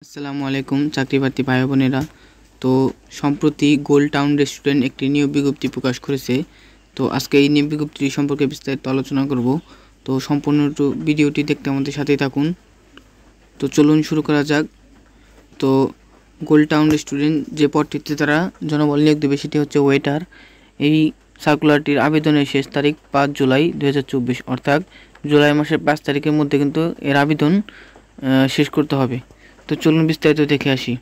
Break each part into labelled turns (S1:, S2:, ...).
S1: আসসালামু আলাইকুম চাকরি প্রার্থী ভাই বোনেরা। তো সম্প্রতি গোল্ড টাউন রেস্টুরেন্ট একটি নিয়োগ বিজ্ঞপ্তি প্রকাশ করেছে। তো আজকে এই নিয়োগ বিজ্ঞপ্তি সম্পর্কে বিস্তারিত আলোচনা করব। তো সম্পূর্ণ ভিডিওটি দেখতে আমাদের সাথেই থাকুন। তো চলুন শুরু করা যাক। তো গোল্ড টাউন রেস্টুরেন্ট যে পদটিতে তারা জনবল নিয়োগ দেবে সেটি হচ্ছে ওয়েটার। এই সার্কুলারটির আবেদনের শেষ তারিখ 5 জুলাই 2024, অর্থাৎ জুলাই মাসের 5 তারিখের মধ্যে কিন্তু এর আবেদন শেষ করতে হবে। তো চলুন বিস্তারিত দেখে আসি।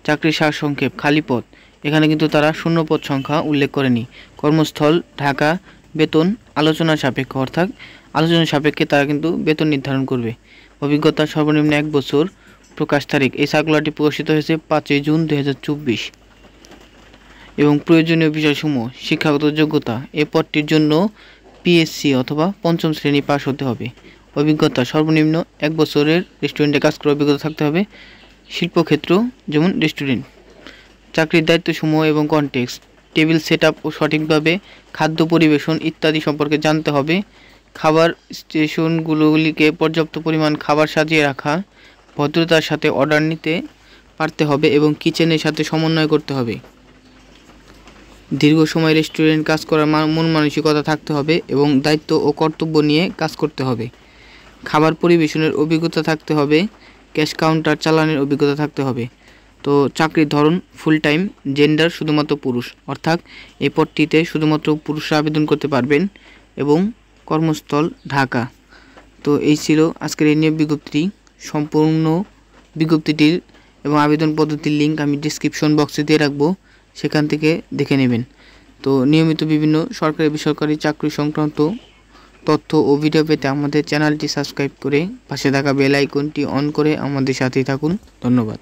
S1: চাকরির সারসংক্ষেপ। খালি পদ, এখানে কিন্তু তারা শূন্য পদ সংখ্যা উল্লেখ করেনি। কর্মস্থল ঢাকা। বেতন আলোচনা সাপেক্ষ, অর্থাৎ আলোচনা সাপেক্ষে তারা কিন্তু বেতন নির্ধারণ করবে। অভিজ্ঞতা সর্বনিম্ন 1 বছর। প্রকাশ তারিখ, এই সার্কুলারটি প্রকাশিত হয়েছে 5 জুন 2024। এবং প্রয়োজনীয় বিষয়সমূহ। শিক্ষাগত যোগ্যতা, এ পদটির জন্য পিএসসি অথবা 5ম শ্রেণী পাস হতে হবে। অভিজ্ঞতা সর্বনিম্ন 1 বছরের রেস্টুরেন্টে কাজ করার অভিজ্ঞতা থাকতে হবে, শিল্পক্ষেত্র যেমন রেস্টুরেন্ট। চাকরির দায়িত্বসমূহ এবং কনটেক্সট, টেবিল সেট আপ ও সঠিকভাবে খাদ্য পরিবেশন ইত্যাদি সম্পর্কে জানতে হবে। খাবার স্টেশনগুলিকে পর্যাপ্ত পরিমাণ খাবার সাজিয়ে রাখা, ভদ্রতার সাথে অর্ডার নিতে পারতে হবে এবং কিচেনের সাথে সমন্বয় করতে হবে। দীর্ঘ সময় রেস্টুরেন্ট কাজ করার মন মানসিকতা থাকতে হবে এবং দায়িত্ব ও কর্তব্য নিয়ে কাজ করতে হবে। খাবার পরিবেশনের অভিজ্ঞতা থাকতে হবে, ক্যাশ কাউন্টার চালানোর অভিজ্ঞতা থাকতে হবে। তো চাকরির ধরন ফুল টাইম, জেন্ডার শুধুমাত্র পুরুষ, অর্থাৎ এই পদটিতে শুধুমাত্র পুরুষরা আবেদন করতে পারবেন এবং কর্মস্থল ঢাকা। তো এই ছিল আজকের এই নিয়োগ বিজ্ঞপ্তি। সম্পূর্ণ বিজ্ঞপ্তিটির এবং আবেদন পদ্ধতির লিঙ্ক আমি ডিসক্রিপশন বক্সে দিয়ে রাখবো, সেখান থেকে দেখে নেবেন। তো নিয়মিত বিভিন্ন সরকারি বেসরকারি চাকরি সংক্রান্ত তথ্য ও ভিডিও পেতে আমাদের চ্যানেলটি সাবস্ক্রাইব করে পাশে থাকা বেল আইকনটি অন করে আমাদের সাথেই থাকুন। ধন্যবাদ।